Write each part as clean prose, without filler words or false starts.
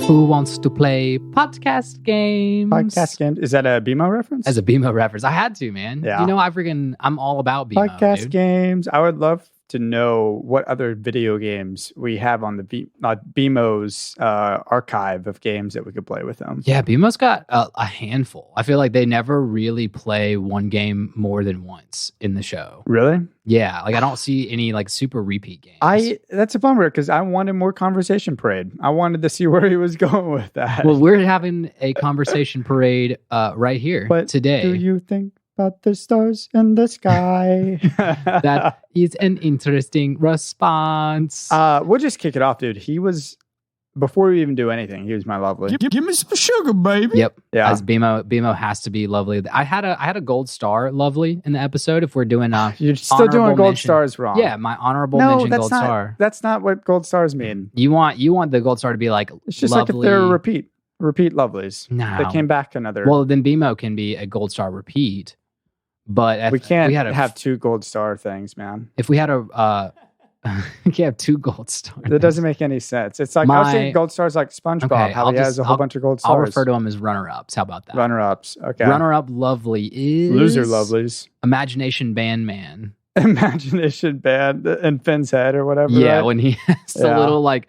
Who wants to play podcast games? Podcast games. Is that a BMO reference? As a BMO reference. I had to, man. Yeah. You know, I'm all about BMO, podcast dude. games. I would love to know what other video games we have on the BMO's archive of games that we could play with them. Yeah, BMO's got a handful. I feel like they never really play one game more than once in the show. Really? Yeah, like I don't see any like super repeat games. That's a bummer because I wanted more Conversation Parade. I wanted to see where he was going with that. Well, we're having a conversation parade right here today. Do you think about the stars in the sky? That is an interesting response. We'll just kick it off, dude. He was, before we even do anything, he was my lovely. Give me some sugar, baby. Yep. Yeah. As BMO has to be lovely. I had a gold star lovely in the episode. If we're doing you're still doing gold stars wrong. Yeah, my honorable mention gold star. That's not what gold stars mean. You want the gold star to be like it's just lovely. like if they're repeat lovelies. No. They came back another. Well, then BMO can be a gold star repeat. But we can't have two gold star things, man. If we had we can't have two gold stars. That doesn't make any sense. It's like I was saying gold stars like SpongeBob, how he has a whole bunch of gold stars. I'll refer to them as runner-ups. How about that? Runner-ups. Okay. Runner-up lovely is loser lovelies. Imagination Band Man. Imagination Band and Finn's head or whatever. Yeah, right? when he has the little like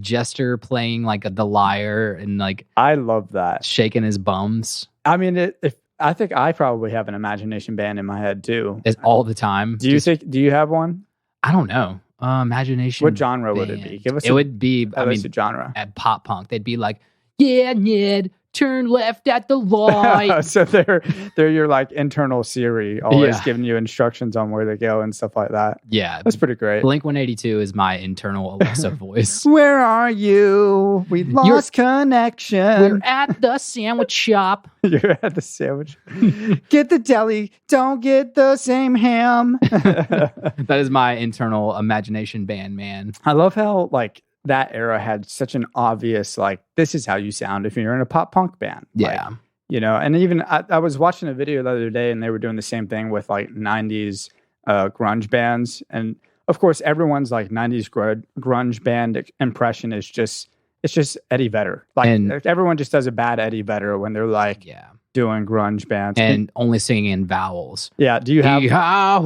jester playing like the lyre and like I love that. Shaking his bums. I mean, I think I probably have an imagination band in my head too. It's all the time. Do you have one? I don't know. Imagination. What genre band. would it be? Give us. It would be. A genre. At pop punk, they'd be like, "Yeah, Ned, turn left at the light." So they're your like internal Siri, always giving you instructions on where to go and stuff like that. Yeah, that's pretty great. Blink 182 is my internal Alexa voice. Where are you? We lost connection. We're at the sandwich shop. You're at the sandwich. Get the deli. Don't get the same ham. That is my internal imagination band, man. I love how like that era had such an obvious like this is how you sound if you're in a pop punk band. Yeah. Like, you know, and even I was watching a video the other day and they were doing the same thing with like 90s grunge bands. And of course, everyone's like 90s grunge band impression is just Eddie Vedder. Like everyone just does a bad Eddie Vedder when they're like doing grunge bands. And only singing in vowels. Yeah. Do you have... Yeah.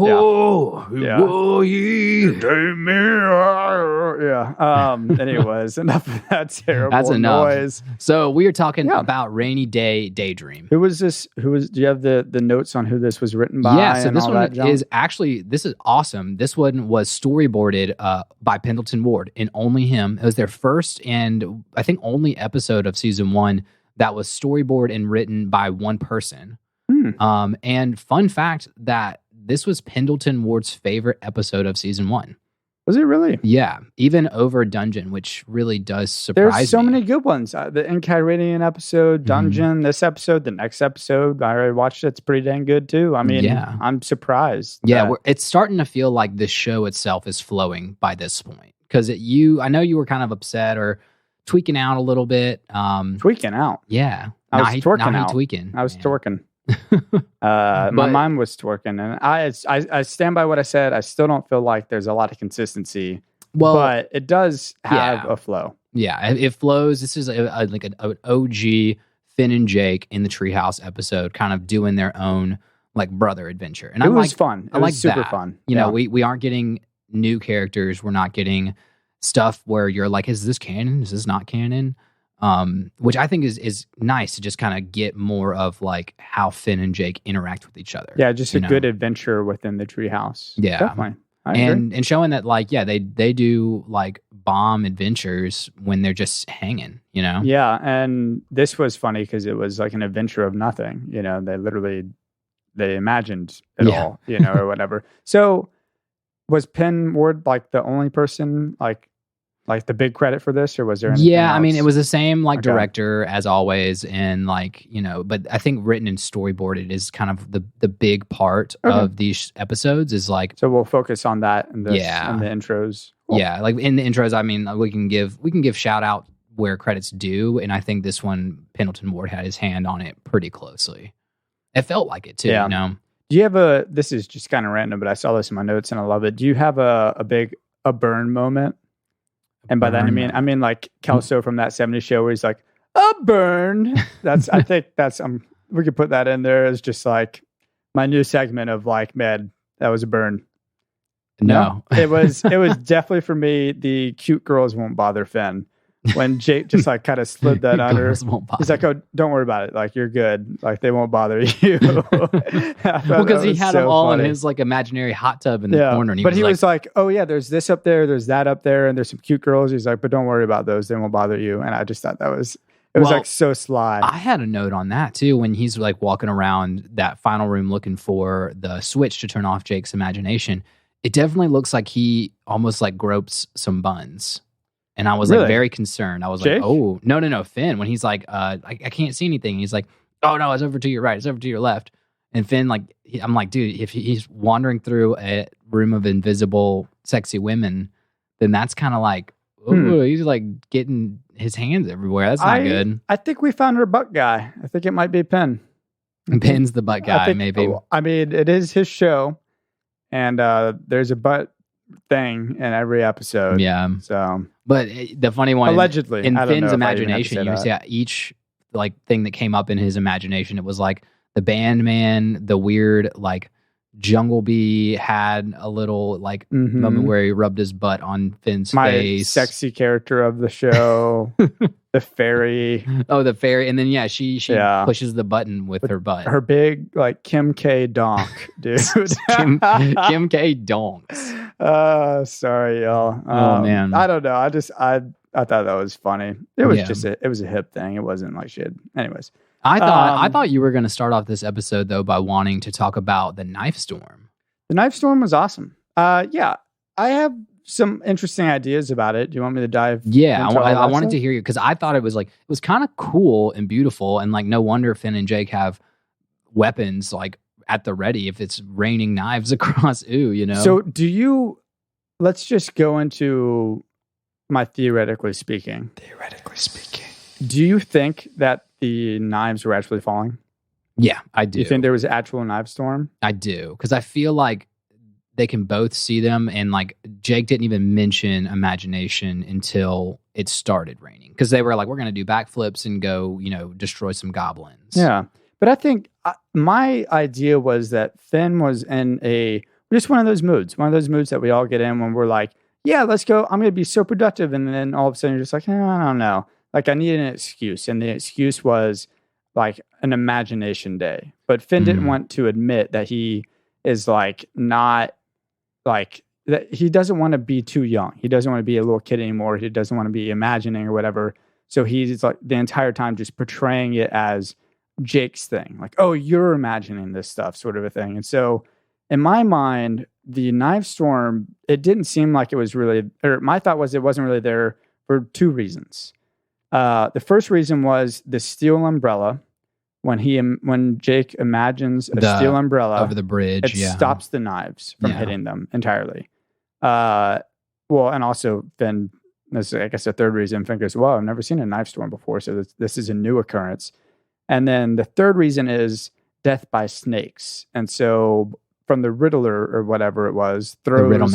Anyways, enough of that terrible That's enough. noise. So we are talking about Rainy Day Daydream. Who was this? Do you have the notes on who this was written by? Yeah, so this one is this is awesome. This one was storyboarded by Pendleton Ward and only him. It was their first and I think only episode of season 1 that was storyboard and written by one person. And fun fact that this was Pendleton Ward's favorite episode of season 1. Was it really? Yeah, even over Dungeon, which really does surprise me. There's so many good ones. The Enchiridion episode, Dungeon, this episode, the next episode. I already watched it. It's pretty dang good too. I mean, I'm surprised. Yeah, it's starting to feel like the show itself is flowing by this point. Because I know you were kind of upset or tweaking out a little bit. Tweaking out? Yeah. I was twerking out. Tweaking. I was twerking. My mind was twerking, and I stand by what I said. I still don't feel like there's a lot of consistency, but it does have a flow. Yeah, it flows. This is like an OG Finn and Jake in the Treehouse episode, kind of doing their own like brother adventure, and it was fun. It was super fun. You know, we aren't getting new characters. We're not getting stuff where you're like, is this canon? Is this not canon? Which I think is nice to just kind of get more of like how Finn and Jake interact with each other. Yeah, just a good adventure within the treehouse. Yeah, definitely. And showing that like they do like bomb adventures when they're just hanging. You know. Yeah, and this was funny because it was like an adventure of nothing. You know, they imagined it all. You know, or whatever. So was Penn Ward like the only person like the big credit for this, or was there anything else? I mean, it was the same like director as always, and like, you know, but I think written and storyboarded is kind of the big part of these episodes is like. So we'll focus on that in the intros. Cool. Yeah, like in the intros, I mean, we can give shout out where credit's due, and I think this one Pendleton Ward had his hand on it pretty closely. It felt like it too, Yeah. you know. Do you have this is just kind of random, but I saw this in my notes and I love it. Do you have a burn moment? And by that I mean like Kelso from that 70s show where he's like, a burn. I think that's we could put that in there as just like my new segment of like, man, that was a burn. No. It was definitely for me the cute girls won't bother Finn. When Jake just like kind of slid that under, he's like, "Oh, don't worry about it. Like you're good. Like they won't bother you." Because he had them all in his like imaginary hot tub in the corner. And he was like, "Oh yeah, there's this up there, there's that up there, and there's some cute girls." He's like, "But don't worry about those; they won't bother you." And I just thought it was like so sly. I had a note on that too when he's like walking around that final room looking for the switch to turn off Jake's imagination. It definitely looks like he almost like gropes some buns. And I was like very concerned. I was Jake? like, oh, no, Finn. When he's like, I can't see anything. He's like, oh no, it's over to your right. It's over to your left. And Finn, like, I'm like, dude, if he's wandering through a room of invisible, sexy women, then that's kind of like, oh, he's like getting his hands everywhere. That's not good. I think we found our butt guy. I think it might be Penn. And Penn's the butt guy, maybe. I mean, it is his show, and there's a butt thing in every episode. Yeah. So, but the funny one, allegedly, in Finn's imagination, you see each like thing that came up in his imagination. It was like the band man, the weird like jungle bee had a little like moment where he rubbed his butt on Finn's face. Sexy character of the show, the fairy. Oh, the fairy, and then she pushes the button with her butt. Her big like Kim K donk, dude. Kim K donks. Sorry, y'all. Oh man, I don't know. I thought that was funny. It was it was a hip thing. It wasn't like shit. Anyways. I thought you were going to start off this episode though by wanting to talk about the knife storm. The knife storm was awesome. Yeah, I have some interesting ideas about it. Do you want me to dive? Yeah, I wanted to hear you because I thought it was kind of cool and beautiful, and like no wonder Finn and Jake have weapons like at the ready if it's raining knives across. You know. So let's just go into my theoretically speaking. Do you think that the knives were actually falling? Yeah, I do. You think there was an actual knife storm? I do, because I feel like they can both see them, and like Jake didn't even mention imagination until it started raining, because they were like, we're going to do backflips and go, destroy some goblins. Yeah, but I think my idea was that Finn was in just one of those moods that we all get in when we're like, yeah, let's go. I'm going to be so productive. And then all of a sudden you're just like, I don't know. Like I need an excuse. And the excuse was like an imagination day. But Finn didn't want to admit that he is like not like that. He doesn't want to be too young. He doesn't want to be a little kid anymore. He doesn't want to be imagining or whatever. So he's like the entire time just portraying it as Jake's thing. Like, oh, you're imagining this stuff sort of a thing. And so in my mind, the knife storm, it didn't seem like it was really, or my thought was it wasn't really there for two reasons. The first reason was the steel umbrella. When Jake imagines a steel umbrella over the bridge, it stops the knives from hitting them entirely. And also Finn, this is, I guess, the third reason. Finn goes, "Well, I've never seen a knife storm before, so this is a new occurrence." And then the third reason is death by snakes. And so from the Riddler or whatever it was, the Riddle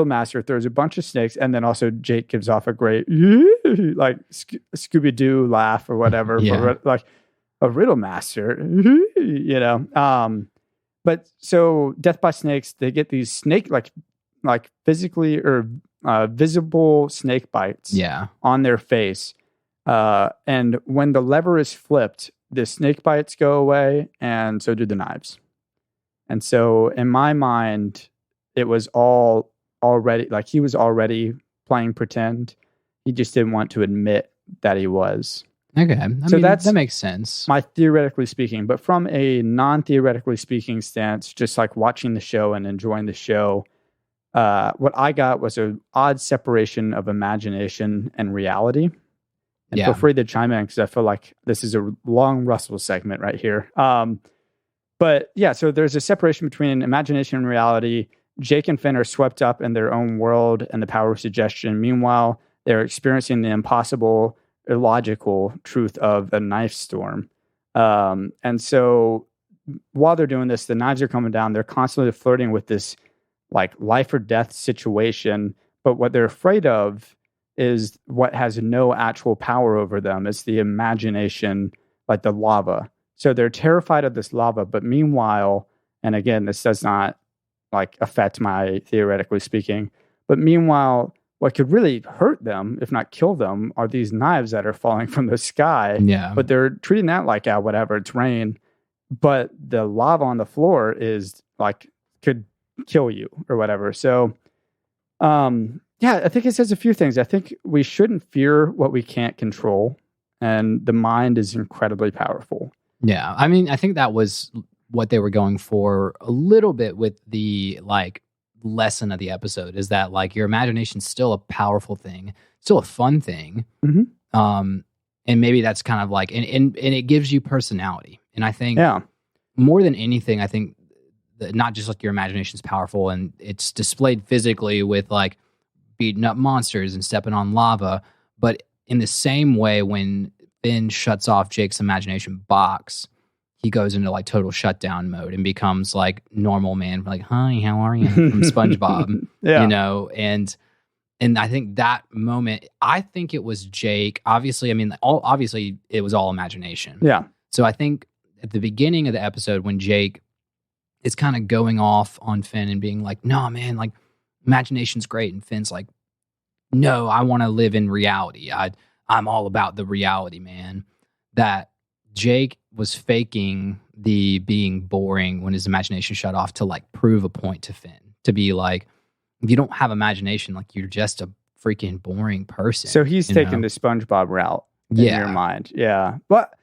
Master throws a bunch of snakes, and then also Jake gives off a great like Scooby-Doo laugh or whatever, for, like a Riddle Master, But so death by snakes, they get these snake like physically or visible snake bites on their face, and when the lever is flipped, the snake bites go away, and so do the knives. And so in my mind, it was all already, like he was already playing pretend. He just didn't want to admit that he was. Okay. That makes sense. My theoretically speaking. But from a non-theoretically speaking stance, just like watching the show and enjoying the show, what I got was an odd separation of imagination and reality. And feel free to chime in because I feel like this is a long Russell segment right here. But yeah, so there's a separation between imagination and reality. Jake and Finn are swept up in their own world and the power of suggestion. Meanwhile, they're experiencing the impossible illogical truth of a knife storm. And so while they're doing this, the knives are coming down. They're constantly flirting with this like life or death situation. But what they're afraid of is what has no actual power over them. It's the imagination, like the lava. So they're terrified of this lava. But meanwhile, and again, this does not like affect my theoretically speaking, but meanwhile, what could really hurt them, if not kill them, are these knives that are falling from the sky. Yeah. But they're treating that like, whatever, it's rain. But the lava on the floor is like, could kill you or whatever. So, I think it says a few things. I think we shouldn't fear what we can't control. And the mind is incredibly powerful. Yeah. I mean, I think that was what they were going for a little bit with the like lesson of the episode, is that like your imagination's still a powerful thing, still a fun thing. And maybe that's kind of like, and it gives you personality. And I think more than anything, I think that not just like your imagination's powerful and it's displayed physically with like beating up monsters and stepping on lava, but in the same way, when Finn shuts off Jake's imagination box, he goes into like total shutdown mode and becomes like normal man, like, hi, how are you? From SpongeBob, you know? And I think that moment, I think it was Jake. Obviously, I mean, obviously it was all imagination. Yeah. So I think at the beginning of the episode, when Jake is kind of going off on Finn and being like, no, man, like imagination's great. And Finn's like, no, I want to live in reality. I'm all about the reality, man. That Jake was faking the being boring when his imagination shut off to like prove a point to Finn, to be like, if you don't have imagination, like you're just a freaking boring person. So he's taking the SpongeBob route in your mind. Yeah. But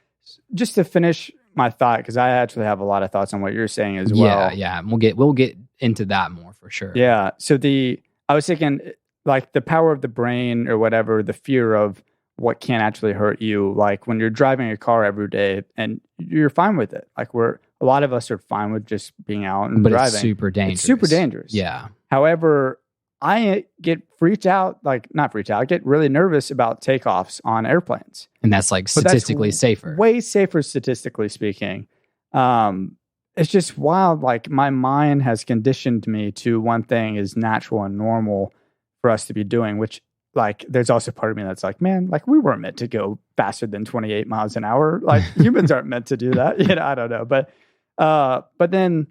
just to finish my thought, because I actually have a lot of thoughts on what you're saying as well. Yeah. We'll get into that more for sure. Yeah. So I was thinking like the power of the brain or whatever, the fear of what can actually hurt you. Like when you're driving a car every day and you're fine with it. Like a lot of us are fine with just being out and driving. It's super dangerous. It's super dangerous. Yeah. However, I get freaked out, not freaked out, I get really nervous about takeoffs on airplanes. And that's like statistically safer. Way safer statistically speaking. It's just wild. Like my mind has conditioned me to one thing is natural and normal for us to be doing, which like there's also part of me that's like, man, like we weren't meant to go faster than 28 miles an hour. Like humans aren't meant to do that. I don't know. But then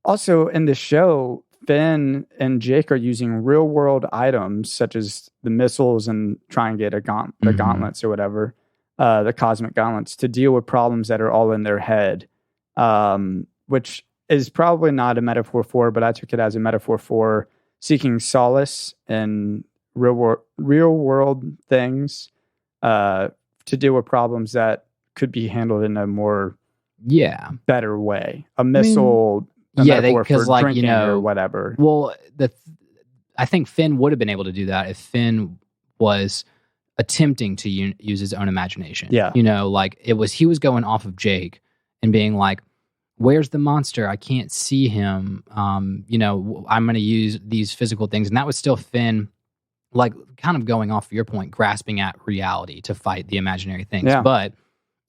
also in the show, Finn and Jake are using real world items such as the missiles and try and get the gauntlets or whatever, the cosmic gauntlets, to deal with problems that are all in their head, which is probably not a metaphor for, but I took it as a metaphor for seeking solace in real world things to deal with problems that could be handled in a more better way. A missile. Because like drinking, or whatever. Well, I think Finn would have been able to do that if Finn was attempting to use his own imagination. Yeah, like he was going off of Jake and being like, "Where's the monster? I can't see him." I'm going to use these physical things, and that was still Finn, like kind of going off of your point, grasping at reality to fight the imaginary things, but.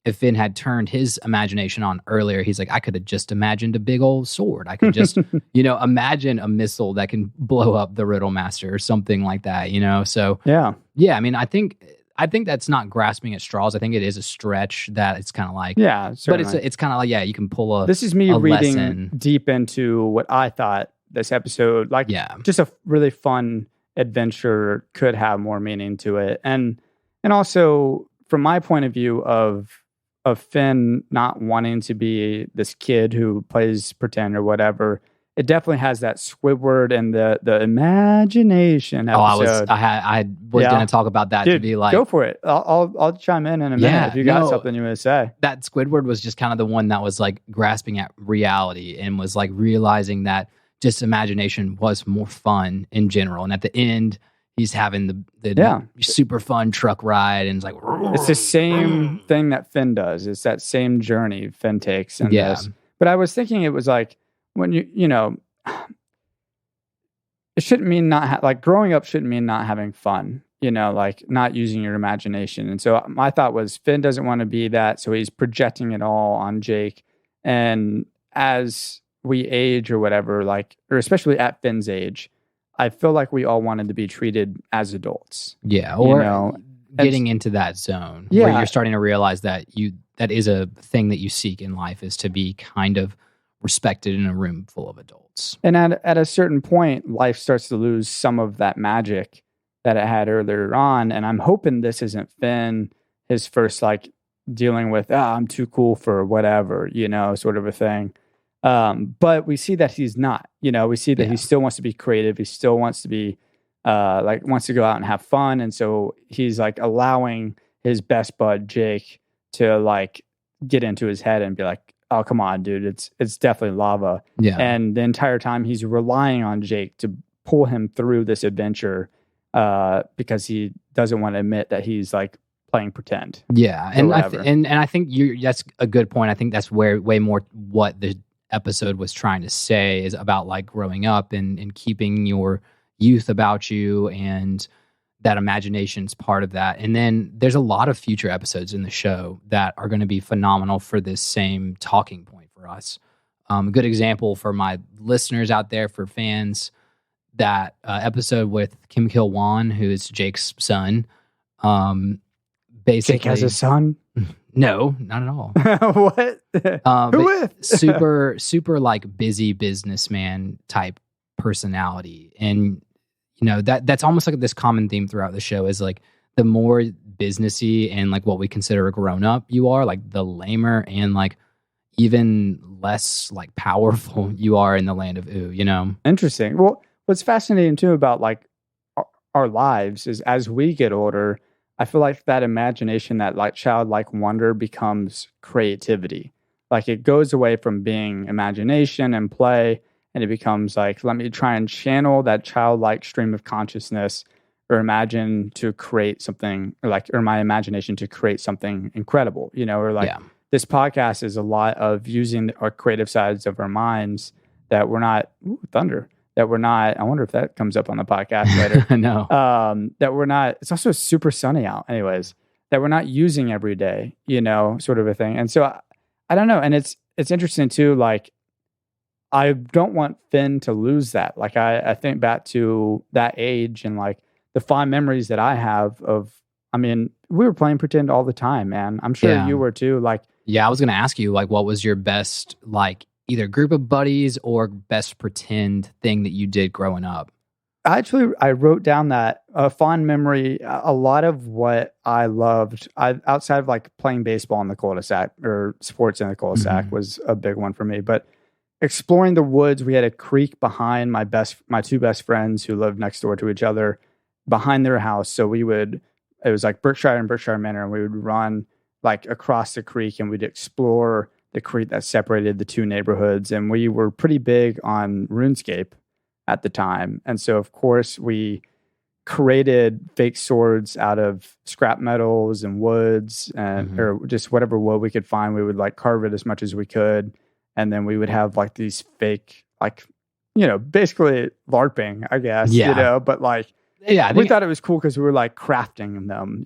If Finn had turned his imagination on earlier, he's like, I could have just imagined a big old sword. I could just, imagine a missile that can blow up the Riddle Master or something like that, So, I mean, I think that's not grasping at straws. I think it is a stretch that it's kind of like, but it's kind of like, you can pull a. This is me reading lesson. Deep into what I thought this episode, just a really fun adventure could have more meaning to it. And also from my point of view of Finn not wanting to be this kid who plays pretend or whatever, it definitely has that Squidward and the imagination episode. I was going to talk about that. Dude, to be like, go for it. I'll chime in a minute if you got something you want to say. That Squidward was just kind of the one that was like grasping at reality and was like realizing that just imagination was more fun in general. And at the end, he's having the super fun truck ride, and it's like it's the same thing that Finn does. It's that same journey Finn takes in this. But I was thinking it was like when it shouldn't mean not like growing up shouldn't mean not having fun. like not using your imagination. And so my thought was Finn doesn't want to be that, so he's projecting it all on Jake. And as we age or whatever, or especially at Finn's age, I feel like we all wanted to be treated as adults. Yeah, or getting into that zone where you're starting to realize that that is a thing that you seek in life, is to be kind of respected in a room full of adults. And at a certain point, life starts to lose some of that magic that it had earlier on. And I'm hoping this isn't Finn, his first dealing with, I'm too cool for whatever, sort of a thing. But we see that he's not, we see that he still wants to be creative. He still wants to be wants to go out and have fun. And so he's allowing his best bud, Jake, to get into his head and be like, oh, come on, dude, it's definitely lava. Yeah. And the entire time he's relying on Jake to pull him through this adventure because he doesn't want to admit that he's playing pretend. Yeah. And I think that's a good point. I think that's way more what the episode was trying to say, is about growing up and keeping your youth about you, and that imagination's part of that. And then there's a lot of future episodes in the show that are going to be phenomenal for this same talking point for us. A good example for my listeners out there, for fans, that episode with Kim Kil-won, who is Jake's son. Basically, Jake has a son? No, not at all. What? Who with? super busy businessman type personality. And that's almost this common theme throughout the show, is the more businessy and what we consider a grown-up you are, the lamer and even less powerful you are in the land of ooh. Interesting. Well, what's fascinating too about our lives is, as we get older, I feel like that imagination, that childlike wonder, becomes creativity. It goes away from being imagination and play, and it becomes let me try and channel that childlike stream of consciousness, or imagine to create something, or my imagination to create something incredible, This podcast is a lot of using our creative sides of our minds that we're not, thunder, that we're not, I wonder if that comes up on the podcast later. No. That we're not, it's also super sunny out anyways, that we're not using every day, sort of a thing. And so I don't know. And it's interesting too, I don't want Finn to lose that. I think back to that age and the fond memories that I have of, we were playing pretend all the time, man. I'm sure you were too. Yeah, I was going to ask you, what was your best, either group of buddies or best pretend thing that you did growing up? Actually, I wrote down that fond memory. A lot of what I loved, outside of playing baseball in the cul-de-sac, or sports in the cul-de-sac, was a big one for me. But exploring the woods, we had a creek behind my two best friends who lived next door to each other, behind their house. So it was Berkshire and Berkshire Manor, and we would run across the creek, and we'd explore the creek that separated the two neighborhoods. And we were pretty big on RuneScape at the time. And so, of course, we created fake swords out of scrap metals and woods, and or just whatever wood we could find. We would carve it as much as we could. And then we would have these fake, basically LARPing, I guess, but we thought it was cool because we were crafting them,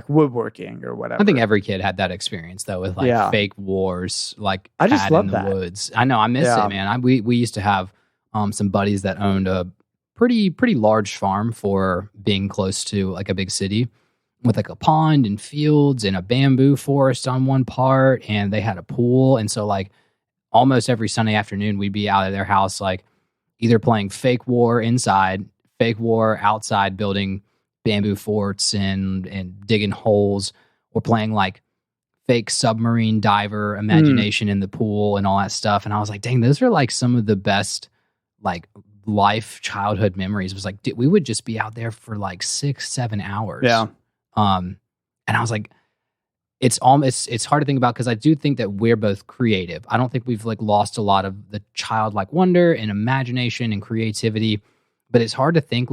woodworking or whatever. I think every kid had that experience though, with fake wars, I just love in that. The woods. I know, I miss it, man. We used to have some buddies that owned a pretty large farm for being close to a big city, with a pond and fields and a bamboo forest on one part, and they had a pool. And so almost every Sunday afternoon we'd be out of their house, either playing fake war inside, fake war outside, building bamboo forts and digging holes, or playing fake submarine diver imagination in the pool and all that stuff. And I was like, dang, those are some of the best life childhood memories. Was we would just be out there for 6-7 hours. Yeah. And I was like, it's hard to think about, because I do think that we're both creative. I don't think we've lost a lot of the childlike wonder and imagination and creativity, but it's hard to think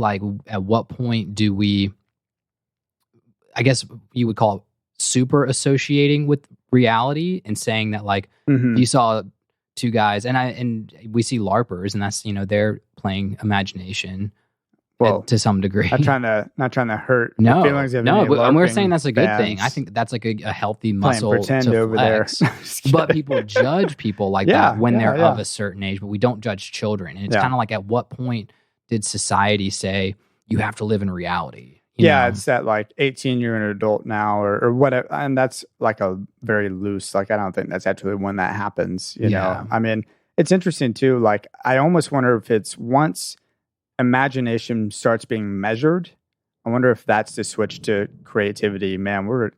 at what point do we, I guess you would call it super associating with reality, and saying that you saw two guys, and we see LARPers, and that's they're playing imagination. Well, to some degree. not trying to hurt no, the feelings of no, any and we're saying LARPing that's a good thing. I fans. think that's like a healthy Playing muscle pretend to over flex. there. But people judge people like that when they're of a certain age, but we don't judge children. And it's kind of like, at what point did society say you have to live in reality? You know? It's that like 18, you're an adult now or whatever. And that's like a very loose, like, I don't think that's actually when that happens, you know? I mean, it's interesting too. Like, I almost wonder if it's once imagination starts being measured, I wonder if that's the switch to creativity. Man,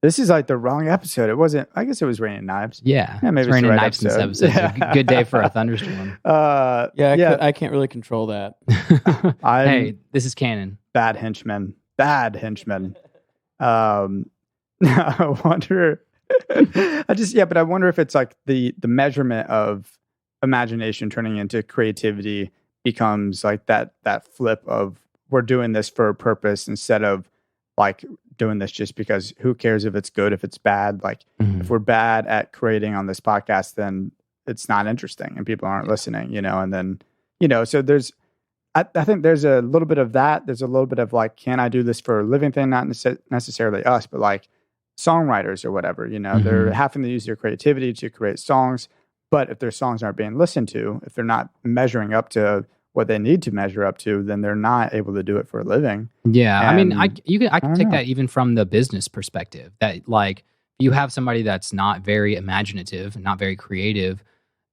this is like the wrong episode. It wasn't, I guess it was Raining Knives. Yeah, maybe it's Raining the right Knives in this episode. It's a good day for a thunderstorm. I can't really control that. Hey, this is canon. Bad henchman. I wonder, but I wonder if it's like the measurement of imagination turning into creativity becomes like that flip of, we're doing this for a purpose instead of like doing this just because who cares if it's good, if it's bad. Like if we're bad at creating on this podcast, then it's not interesting and people aren't listening, you know? And then, you know, so I think there's a little bit of that. There's a little bit of like, can I do this for a living thing? Not necessarily us, but like songwriters or whatever, you know, they're having to use their creativity to create songs. But if their songs aren't being listened to, if they're not measuring up to what they need to measure up to, then they're not able to do it for a living. Yeah. And I mean, I can take that even from the business perspective, that like you have somebody that's not very imaginative, not very creative.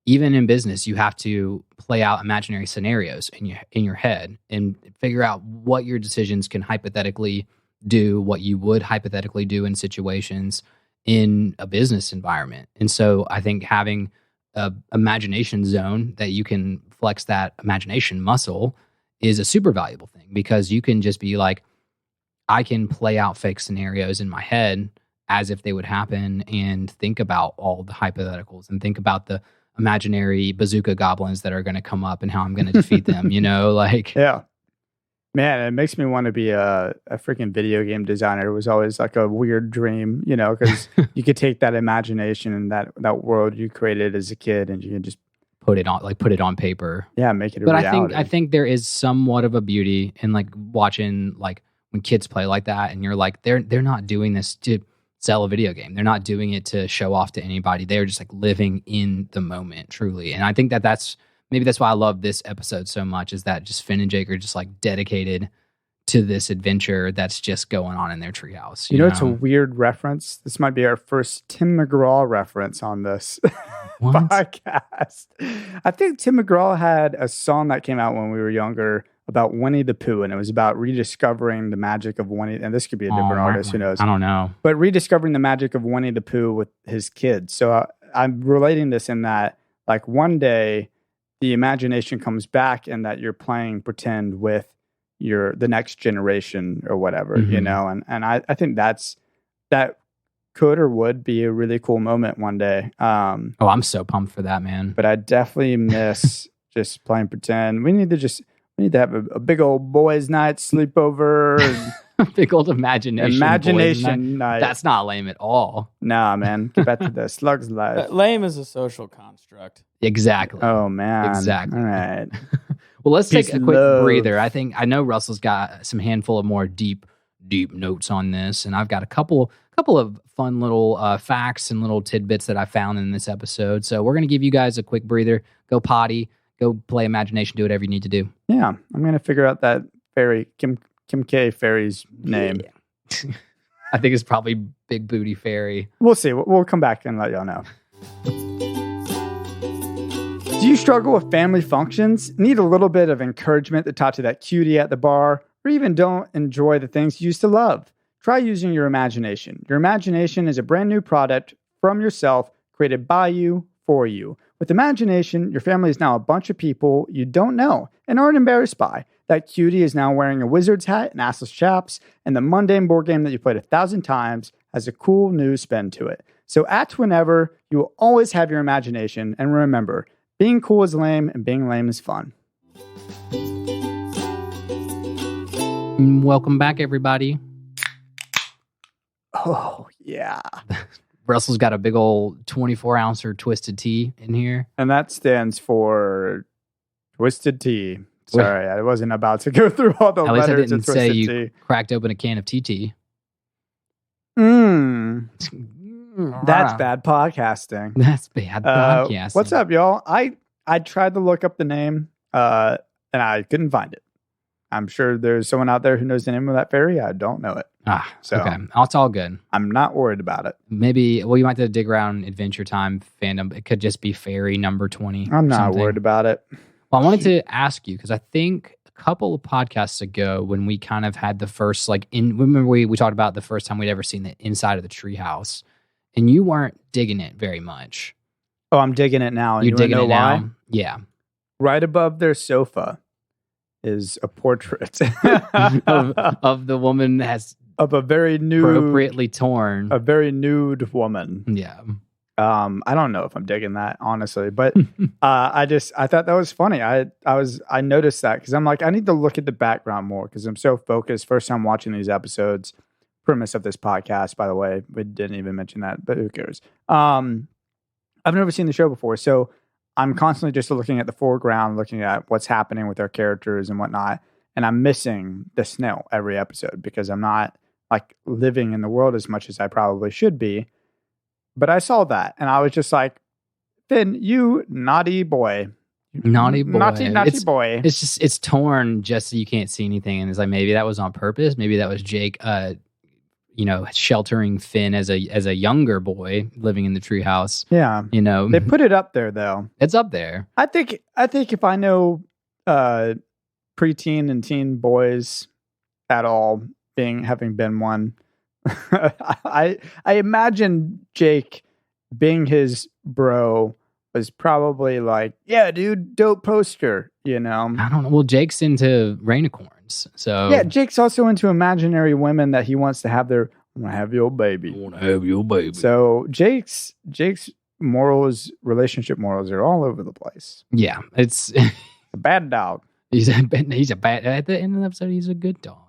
Even in business, you have to play out imaginary scenarios in your head and figure out what your decisions can hypothetically do, what you would hypothetically do in situations in a business environment. And so I think having a imagination zone that you can flex that imagination muscle is a super valuable thing, because you can just be like, I can play out fake scenarios in my head as if they would happen and think about all the hypotheticals and think about the imaginary bazooka goblins that are going to come up and how I'm going to defeat them, you know, like. Yeah. Man, it makes me want to be a freaking video game designer. It was always like a weird dream, you know, because you could take that imagination and that world you created as a kid and you can just put it on paper. Yeah, make it a reality. I think there is somewhat of a beauty in like watching like when kids play like that, and you're like, they're not doing this to sell a video game. They're not doing it to show off to anybody. They're just like living in the moment truly. And I think that's why I love this episode so much, is that just Finn and Jake are just like dedicated to this adventure that's just going on in their treehouse. You know, it's a weird reference. This might be our first Tim McGraw reference on this podcast. I think Tim McGraw had a song that came out when we were younger about Winnie the Pooh, and it was about rediscovering the magic of Winnie. And this could be a different artist, who knows? I don't know. But rediscovering the magic of Winnie the Pooh with his kids. So I'm relating this in that, like, one day the imagination comes back and that you're playing pretend with the next generation or whatever, you know? And I think that could or would be a really cool moment one day. I'm so pumped for that, man. But I definitely miss just playing pretend. We need to have a big old boys' night sleepover. Big old imagination night. That's not lame at all. Nah, man. Get back to the slug's life. Lame is a social construct. Exactly. Oh, man. Exactly. All right. Well, let's take a quick love. breather. I know Russell's got some handful of more deep notes on this, and I've got a couple of fun little facts and little tidbits that I found in this episode. So we're going to give you guys a quick breather. Go potty. Go play imagination. Do whatever you need to do. Yeah, I'm going to figure out that fairy, Kim K. Fairy's name. Yeah. I think it's probably Big Booty Fairy. We'll see. We'll come back and let y'all know. Do you struggle with family functions? Need a little bit of encouragement to talk to that cutie at the bar? Or even don't enjoy the things you used to love? Try using your imagination. Your imagination is a brand new product from yourself, created by you, for you. With imagination, your family is now a bunch of people you don't know and aren't embarrassed by. That cutie is now wearing a wizard's hat and assless chaps, and the mundane board game that you played 1,000 times has a cool new spin to it. So act whenever. You will always have your imagination, and remember, being cool is lame and being lame is fun. Welcome back, everybody. Oh, yeah. Russell's got a big old 24-ouncer Twisted Tea in here. And that stands for Twisted Tea. Sorry, I wasn't about to go through all the At least I letters. didn't say you cracked open a can of TT. That's bad podcasting. That's bad podcasting. What's up, y'all? I tried to look up the name, and I couldn't find it. I'm sure there's someone out there who knows the name of that fairy. I don't know it. Okay. It's all good. I'm not worried about it. Maybe, you might have to dig around Adventure Time fandom. It could just be fairy number 20. I'm not worried about it. Well, I wanted to ask you, because I think a couple of podcasts ago when we kind of had the first, remember we talked about the first time we'd ever seen the inside of the treehouse, and you weren't digging it very much. Oh, I'm digging it now. You're digging it now? Why? Yeah. Right above their sofa is a portrait of the woman of a very nude, appropriately torn, a very nude woman. Yeah. I don't know if I'm digging that, honestly, but I thought that was funny. I noticed that because I'm like, I need to look at the background more because I'm so focused. First time watching these episodes. Premise of this podcast, by the way, we didn't even mention that, but who cares? I've never seen the show before, so I'm constantly just looking at the foreground, looking at what's happening with our characters and whatnot, and I'm missing the snail every episode because I'm not living in the world as much as I probably should be. But I saw that, and I was just like, Finn, you naughty boy. Naughty boy. Naughty boy. It's torn just so you can't see anything, and it's like maybe that was on purpose. Maybe that was Jake sheltering Finn as a younger boy living in the treehouse. Yeah. They put it up there though. It's up there. I think if I know preteen and teen boys at all, having been one, I imagine Jake being his bro was probably like, yeah, dude, dope poster, I don't know. Well, Jake's into rainicorns, so yeah, Jake's also into imaginary women that he wants to have I want to have your baby. I want to have your baby. So Jake's morals, relationship morals are all over the place. Yeah, it's a bad dog. He's a bad. At the end of the episode, he's a good dog.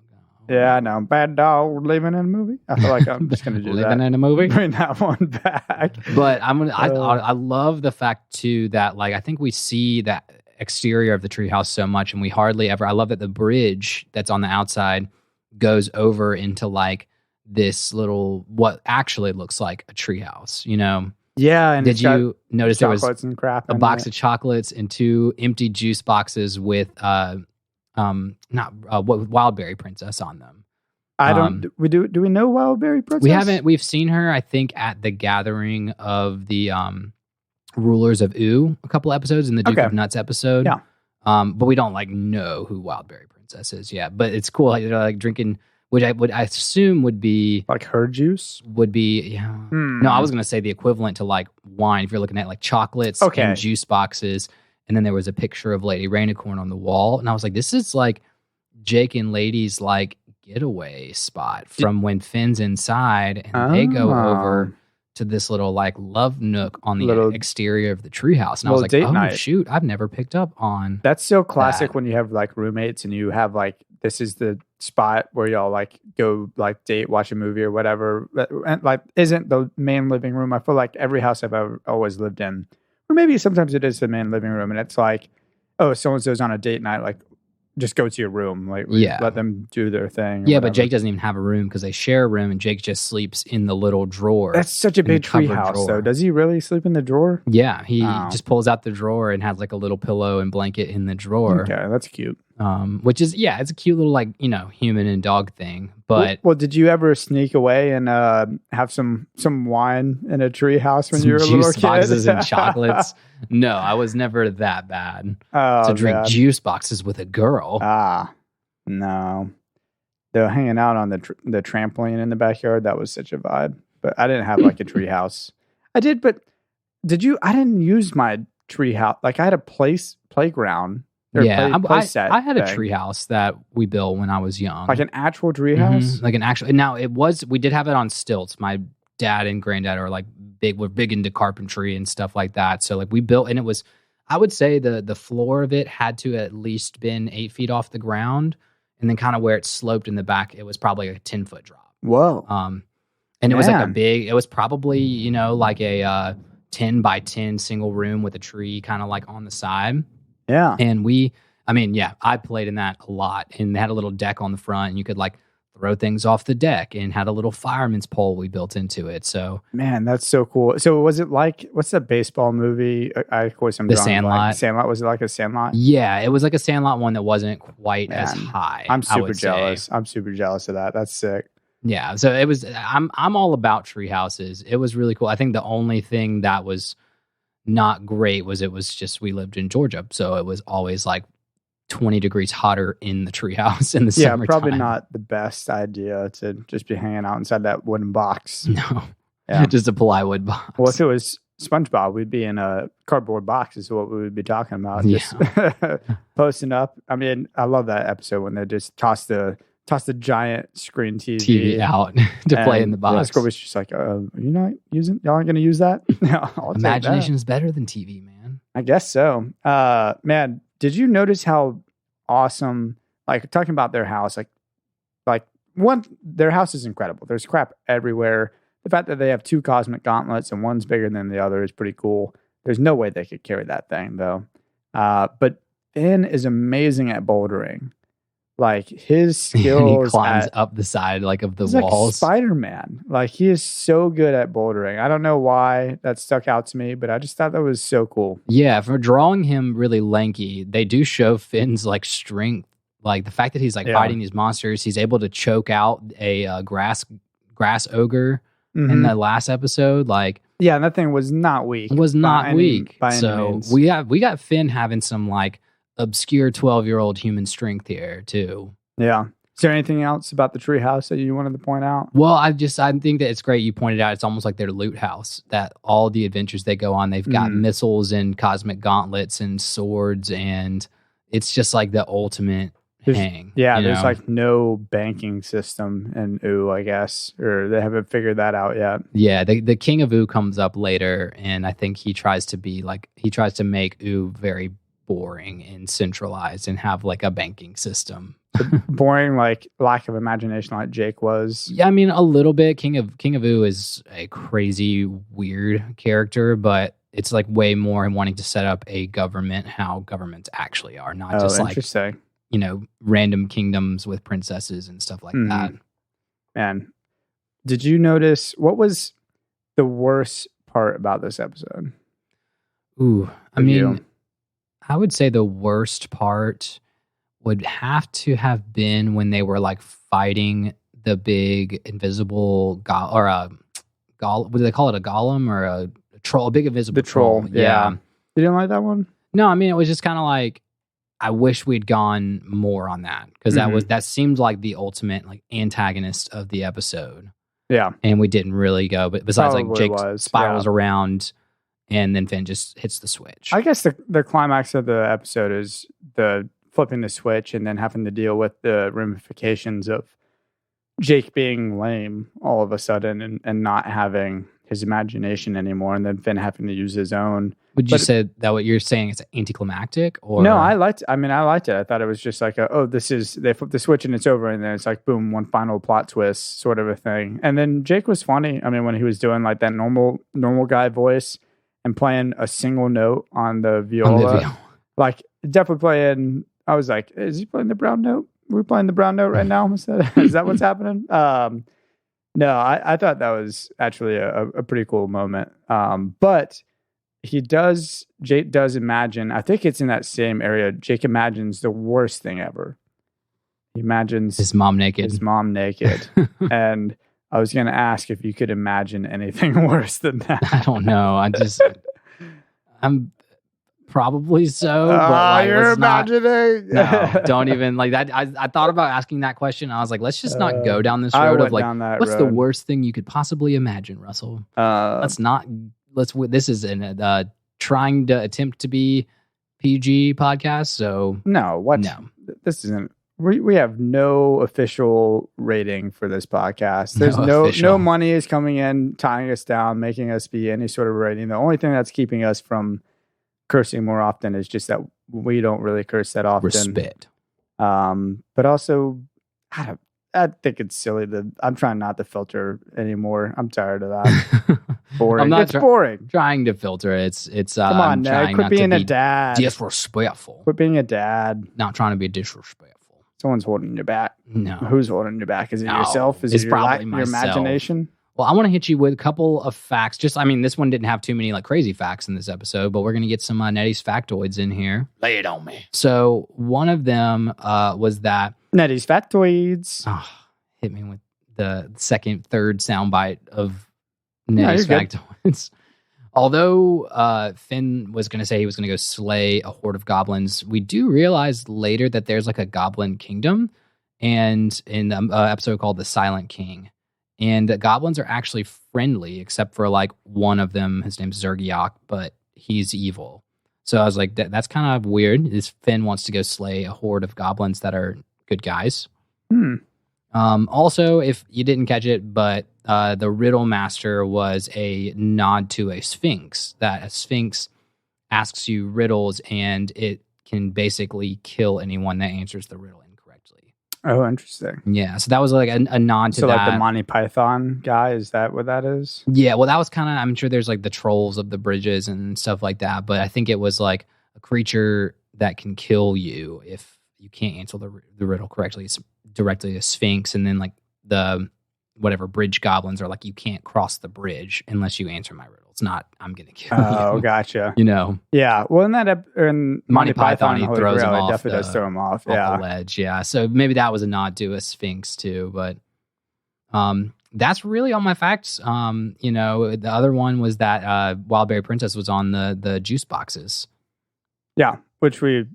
Yeah, I know. Bad dog living in a movie. I feel like I'm just going to do living in a movie. Bring that one back. But I love the fact too that I think we see that exterior of the treehouse so much, and we hardly ever. I love that the bridge that's on the outside goes over into this little what actually looks like a treehouse. Yeah. And did you notice there was and crap a box of chocolates and 2 empty juice boxes with Wildberry Princess on them? I don't. Do we know Wildberry Princess? We haven't. We've seen her, I think, at the gathering of the rulers of Ooh a couple episodes in the Duke of Nuts episode. Yeah. But we don't know who Wildberry Princess is yet. But it's cool, drinking, which I assume would be her juice. Would be No, I was going to say the equivalent to wine. If you're looking at chocolates and juice boxes. And then there was a picture of Lady Rainicorn on the wall. And I was like, this is Jake and Lady's getaway spot from when Finn's inside and they go over to this little love nook on the exterior of the treehouse. And I was like, oh night. Shoot, I've never picked up on that's so classic when you have roommates and you have this is the spot where y'all go date, watch a movie or whatever. And isn't the main living room. I feel like every house I've ever always lived in. Or maybe sometimes it is the main living room, and it's oh, so-and-so's on a date night, just go to your room. Let them do their thing. Yeah, but Jake doesn't even have a room because they share a room, and Jake just sleeps in the little drawer. That's such a big tree house, though. Does he really sleep in the drawer? Yeah, he just pulls out the drawer and has a little pillow and blanket in the drawer. Okay, that's cute. Which is, it's a cute little human and dog thing. But well, did you ever sneak away and have some wine in a tree house when you were a little kid? Juice boxes and chocolates? No, I was never that bad to drink juice boxes with a girl. No. Though hanging out on the trampoline in the backyard, that was such a vibe. But I didn't have a tree house. I did, but did you? I didn't use my tree house. I had a playground. I had a treehouse that we built when I was young, an actual treehouse, an actual. Now we did have it on stilts. My dad and granddad are big into carpentry and stuff like that. So we built, and it was, I would say the floor of it had to at least been 8 feet off the ground, and then kind of where it sloped in the back, it was probably a 10-foot drop. Whoa. And it was it was probably a 10 by 10 single room with a tree kind of on the side. Yeah. And I mean, yeah, I played in that a lot, and they had a little deck on the front, and you could like throw things off the deck, and had a little fireman's pole we built into it. So, man, that's so cool. So, was it like what's the baseball movie? Of course, I'm The drawing a blank. Sandlot. Sandlot, was it like a Sandlot? Yeah, it was like a Sandlot one that wasn't quite as Man, high. I'm I super would say. jealous. I'm super jealous of that. That's sick. Yeah, so it was. I'm all about tree houses. It was really cool. I think the only thing that was not great was it was just we lived in Georgia, so it was always like 20 degrees hotter in the treehouse in the summertime. Probably not the best idea to just be hanging out inside that wooden box. No, Yeah. just a plywood box. Well, if it was SpongeBob, we'd be in a cardboard box is what we would be talking about. Yeah. Just posting up. I mean, I love that episode when they just toss the giant screen TV out to play in the box. Scorby's just like, y'all aren't going to use that? No, Imagination is better than TV, man. I guess so. Man, did you notice how awesome, like talking about their house, their house is incredible. There's crap everywhere. The fact that they have 2 cosmic gauntlets and one's bigger than the other is pretty cool. There's no way they could carry that thing though. But Finn is amazing at bouldering. Like his skills, and he climbs up the side of the walls. Like Spider-Man. Like he is so good at bouldering. I don't know why that stuck out to me, but I just thought that was so cool. Yeah, for drawing him really lanky, they do show Finn's strength. Like the fact that he's fighting these monsters, he's able to choke out a grass ogre in the last episode. Yeah, and that thing was not weak. Was not weak. By any so means. we got Finn having some obscure 12-year-old human strength here too. Yeah. Is there anything else about the treehouse that you wanted to point out? Well, I think that it's great you pointed out it's almost like their loot house, that all the adventures they go on, they've got missiles and cosmic gauntlets and swords, and it's just like the ultimate hang. Yeah, there's no banking system in Ooh, I guess, or they haven't figured that out yet. Yeah, the King of Ooh comes up later, and I think he tries to make Ooh very boring and centralized and have a banking system. Boring, lack of imagination, like Jake was. Yeah, I mean a little bit. King of Ooh is a crazy, weird character, but it's way more in wanting to set up a government, how governments actually are, not just interesting. Random kingdoms with princesses and stuff like that. Man, did you notice what was the worst part about this episode? Ooh, I mean, I would say the worst part would have to have been when they were fighting the big invisible what do they call it? A golem or a troll? A big invisible troll. Yeah. You didn't like that one? No, I mean it was just kind of I wish we'd gone more on that because that seemed like the ultimate antagonist of the episode. Yeah, and we didn't really go. But besides, Jake spirals yeah. around, and then Finn just hits the switch. I guess the climax of the episode is the flipping the switch and then having to deal with the ramifications of Jake being lame all of a sudden and not having his imagination anymore, and then Finn having to use his own. Would you say that what you're saying is anticlimactic? Or no, I liked it. I thought it was just they flip the switch and it's over, and then it's boom, one final plot twist sort of a thing. And then Jake was funny. I mean, when he was doing that normal guy voice and playing a single note on the viola, definitely playing. I was like, is he playing the brown note? Are we playing the brown note right now? Is that what's happening? No, I thought that was actually a pretty cool moment. But Jake does imagine, I think it's in that same area, Jake imagines the worst thing ever. He imagines his mom naked. And I was going to ask if you could imagine anything worse than that. I don't know. I'm probably so. But you're imagining. No, don't even that. I thought about asking that question. I was like, let's just not go down this road of what's the worst thing you could possibly imagine, Russell? This is trying to attempt to be PG podcast. So no, this isn't. We have no official rating for this podcast. There's no money is coming in, tying us down, making us be any sort of rating. The only thing that's keeping us from cursing more often is just that we don't really curse that often. Respect. But also, I think it's silly I'm trying not to filter anymore. I'm tired of that. Boring. It's boring. Trying to filter it. It's come on, Ned. Quit being a dad. Disrespectful. Quit being a dad. Not trying to be disrespectful. Someone's holding your back. No. Who's holding your back? Is it yourself? Is it your imagination? Well, I want to hit you with a couple of facts. This one didn't have too many like crazy facts in this episode, but we're going to get some Nettie's factoids in here. Lay it on me. So one of them was that Nettie's factoids. Hit me with the second, third soundbite of Nettie's factoids. Although Finn was going to say he was going to go slay a horde of goblins, we do realize later that there's like a goblin kingdom, and in the episode called The Silent King. And the goblins are actually friendly, except for like one of them. His name's Zergiok, but he's evil. So I was like, that's kind of weird. This Finn wants to go slay a horde of goblins that are good guys. Also, if you didn't catch it, but the Riddle Master was a nod to a Sphinx. That a Sphinx asks you riddles, and it can basically kill anyone that answers the riddle incorrectly. Oh, interesting. Yeah, so that was like a nod to that. So like the Monty Python guy, is that what that is? Yeah, well, that was kind of, I'm sure there's like the trolls of the bridges and stuff like that, but I think it was like a creature that can kill you if you can't answer the riddle correctly. It's directly a Sphinx, and then like the whatever bridge goblins are like, you can't cross the bridge unless you answer my riddle. It's not, I'm going to kill you. Oh, gotcha. Yeah. Well, in that in Monty Python, he throws him off. Definitely does throw him off. The ledge. Yeah. So maybe that was a nod to a Sphinx too. But that's really all my facts. The other one was that Wildberry Princess was on the juice boxes. Yeah, which we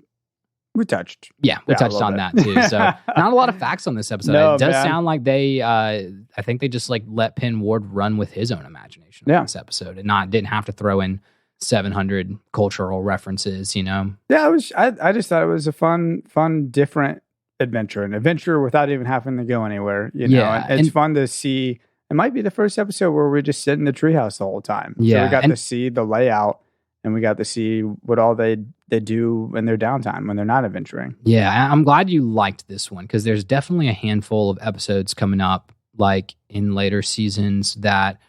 touched. Yeah, we touched on that too. So not a lot of facts on this episode. It does sound like they, I think they just like let Penn Ward run with his own imagination on this episode, and didn't have to throw in 700 cultural references. Yeah, I just thought it was a fun, different adventure, an adventure without even having to go anywhere. It's fun to see. It might be the first episode where we just sit in the treehouse the whole time. Yeah, so we got to see the layout, and we got to see what all they do in their downtime when they're not adventuring. Yeah, I'm glad you liked this one, because there's definitely a handful of episodes coming up, like in later seasons, that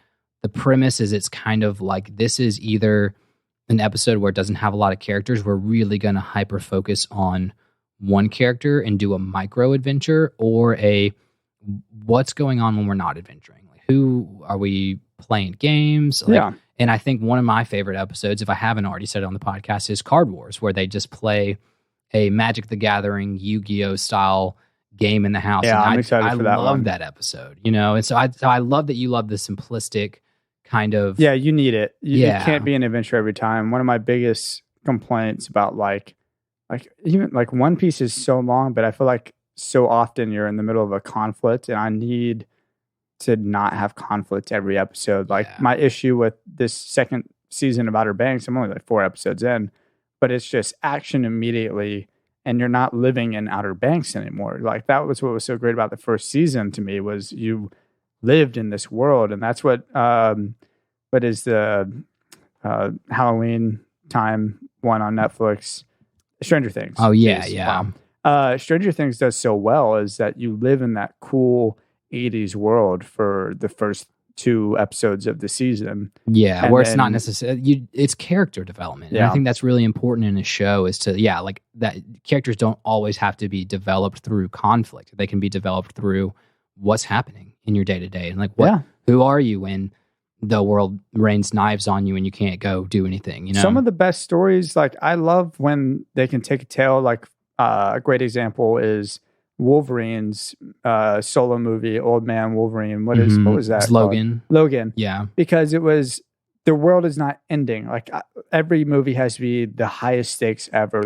the premise is it's kind of like this is either an episode where it doesn't have a lot of characters. We're really going to hyper focus on one character and do a micro adventure, or a what's going on when we're not adventuring. Like, who are we playing games? And I think one of my favorite episodes, if I haven't already said it on the podcast, is Card Wars, where they just play a Magic the Gathering, Yu-Gi-Oh style game in the house. Yeah, I'm excited for that one. I love that episode, And so I love that you love the simplistic kind of... Yeah, you need it. You can't be an adventure every time. One of my biggest complaints about even One Piece is so long, but I feel like so often you're in the middle of a conflict, and I need to not have conflict every episode. My issue with this second season of Outer Banks, I'm only like 4 episodes in, but it's just action immediately, and you're not living in Outer Banks anymore. That was what was so great about the first season to me, was you lived in this world. And that's what is the Halloween time one on Netflix, Stranger Things. Oh yeah. Stranger Things does so well is that you live in that cool 80s world for the first 2 episodes of the season. Yeah, and where it's not necessarily, it's character development. And I think that's really important in a show, is to, that characters don't always have to be developed through conflict. They can be developed through what's happening in your day to day. And who are you when the world rains knives on you and you can't go do anything? Some of the best stories, I love when they can take a tale, a great example is Wolverine's solo movie, Old Man Wolverine. What was that? It's Logan. Logan. Yeah. Because it was, the world is not ending. Every movie has to be the highest stakes ever.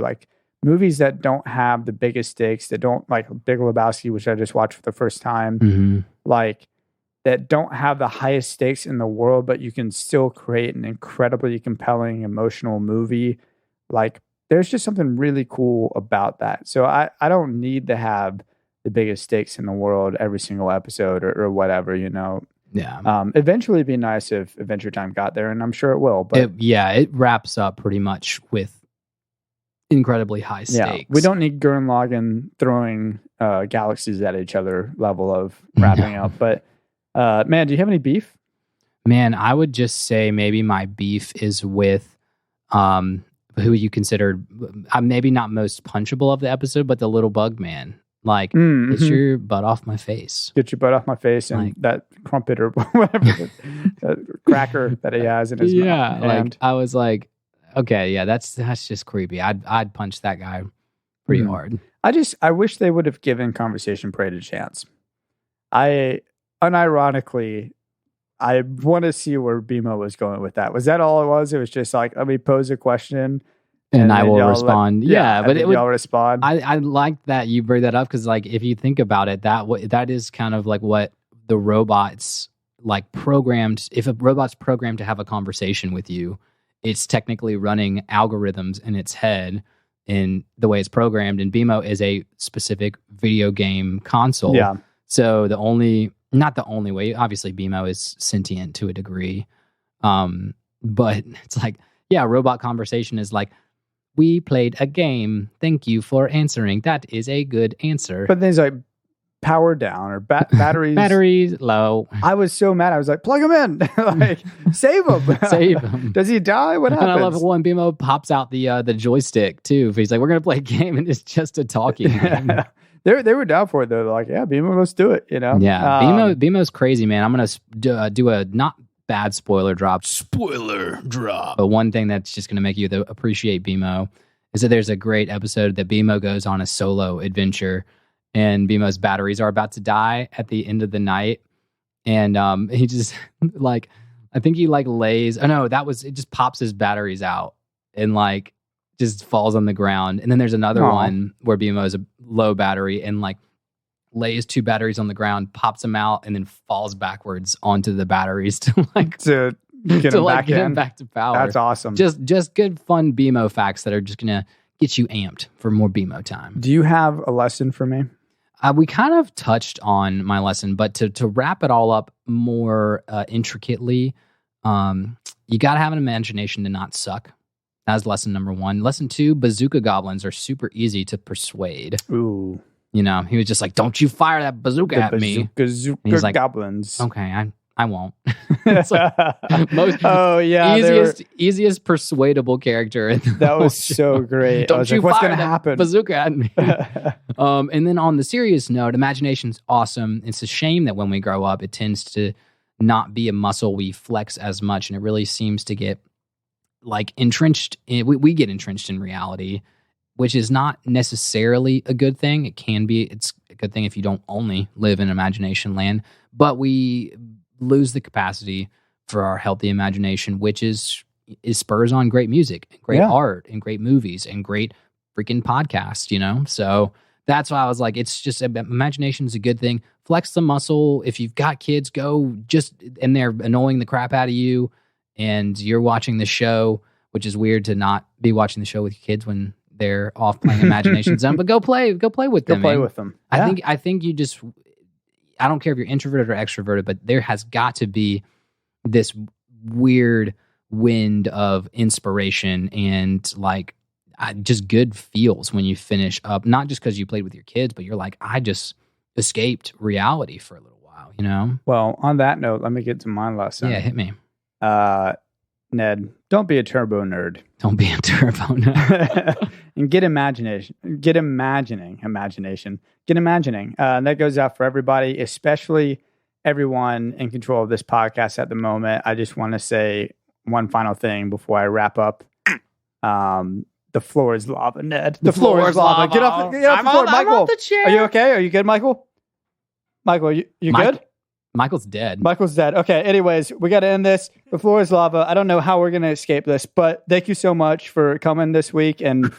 Movies that don't have the biggest stakes, that don't, Big Lebowski, which I just watched for the first time, that don't have the highest stakes in the world, but you can still create an incredibly compelling, emotional movie. There's just something really cool about that. So I don't need to have the biggest stakes in the world every single episode or whatever, Yeah. Eventually it'd be nice if Adventure Time got there, and I'm sure it will. But it wraps up pretty much with incredibly high stakes. Yeah, we don't need Gurren Lagann throwing galaxies at each other level of wrapping up. But man, do you have any beef? Man, I would just say maybe my beef is with who you considered maybe not most punchable of the episode, but the little bug man. Like, get your butt off my face. Get your butt off my face, and like, that crumpet or whatever, that cracker that he has in his mouth. Yeah, like I was like, okay, yeah, that's just creepy. I'd punch that guy pretty hard. I wish they would have given Conversation Parade a chance. Unironically, I want to see where BMO was going with that. Was that all it was? It was just like, let me pose a question. And I will respond. But y'all respond. I like that you bring that up because, like, if you think about it, that is kind of like what the robots like programmed. If a robot's programmed to have a conversation with you, it's technically running algorithms in its head in the way it's programmed. And BMO is a specific video game console. Yeah. So not the only way. Obviously, BMO is sentient to a degree, but it's like, yeah, robot conversation is like, we played a game. Thank you for answering. That is a good answer. But things like power down or batteries. Batteries low. I was so mad. I was like, plug him in. Like, save him. Save him. Does he die? What happens? And I love when BMO pops out the joystick too. He's like, we're going to play a game and it's just a talking game. They were down for it though. They're like, yeah, BMO, let's do it. You know? Yeah. BMO's crazy, man. I'm going to do a not bad spoiler drop. But one thing that's just going to make you appreciate BMO is that there's a great episode that BMO goes on a solo adventure, and BMO's batteries are about to die at the end of the night, and he just like, I think he like lays. Oh no, it just pops his batteries out and like just falls on the ground. And then there's another one where BMO is a low battery and like lays 2 batteries on the ground, pops them out, and then falls backwards onto the batteries to get him back to power. That's awesome. Just good fun BMO facts that are just gonna get you amped for more BMO time. Do you have a lesson for me? We kind of touched on my lesson, but to wrap it all up more intricately, you got to have an imagination to not suck. That's lesson number 1. Lesson 2: bazooka goblins are super easy to persuade. Ooh. You know, he was just like, don't you fire that bazooka at me. Bazooka like, goblins. Okay, I won't. It's like easiest persuadable character. That was so great. Don't you like, what's fire going to happen? Bazooka at me. And then on the serious note, imagination's awesome. It's a shame that when we grow up, it tends to not be a muscle we flex as much, and it really seems to get like entrenched. We get entrenched in reality, which is not necessarily a good thing. It's a good thing if you don't only live in imagination land, but we lose the capacity for our healthy imagination, which is spurs on great music, and great art, and great movies, and great freaking podcasts, you know? So that's why I was like, it's just, imagination is a good thing. Flex the muscle. If you've got kids, and they're annoying the crap out of you, and you're watching the show, which is weird to not be watching the show with your kids when they're off playing Imagination Zone, but go play with them. Go play with them. Yeah. I think you just, I don't care if you're introverted or extroverted, but there has got to be this weird wind of inspiration and like just good feels when you finish up, not just because you played with your kids, but you're like, I just escaped reality for a little while, you know? Well, on that note, let me get to my lesson. Yeah, hit me. Ned, don't be a turbo nerd. Don't be a turbo nerd. And get imagining. And that goes out for everybody, especially everyone in control of this podcast at the moment. I just want to say one final thing before I wrap up. The floor is lava, Ned. The floor is lava. Get off the floor, Michael. I'm off the chair. Are you okay? Are you good, Michael? Michael, you good? Michael's dead. Michael's dead. Okay, anyways, we got to end this. The floor is lava. I don't know how we're going to escape this, but thank you so much for coming this week and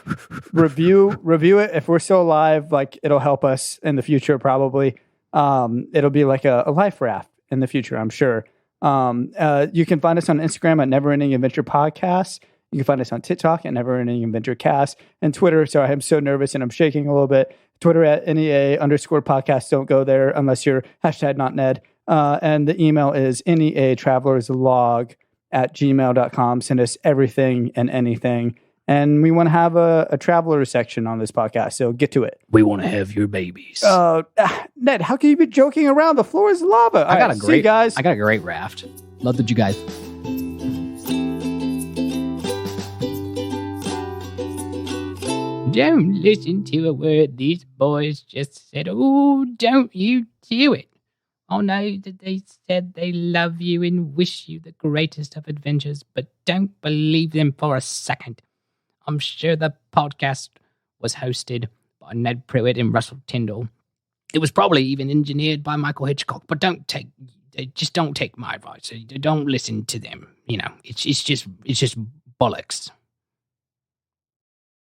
review it. If we're still alive, like, it'll help us in the future probably. It'll be like a life raft in the future, I'm sure. You can find us on Instagram at neverendingadventurepodcast. You can find us on TikTok at neverendingadventurecast, and Twitter. So I'm so nervous and I'm shaking a little bit. Twitter at NEA_podcast. Don't go there unless you're #NotNed. And the email is neatravelerslog@gmail.com. Send us everything and anything. And we want to have a traveler section on this podcast, so get to it. We want to have your babies. Ned, how can you be joking around? The floor is lava. I got a great guys. I got a great raft. Loved you guys. Don't listen to a word these boys just said. Oh, don't you do it. I know that they said they love you and wish you the greatest of adventures, but don't believe them for a second. I'm sure the podcast was hosted by Ned Pruitt and Russell Tyndall. It was probably even engineered by Michael Hitchcock, but just don't take my advice. Don't listen to them. You know, it's just bollocks.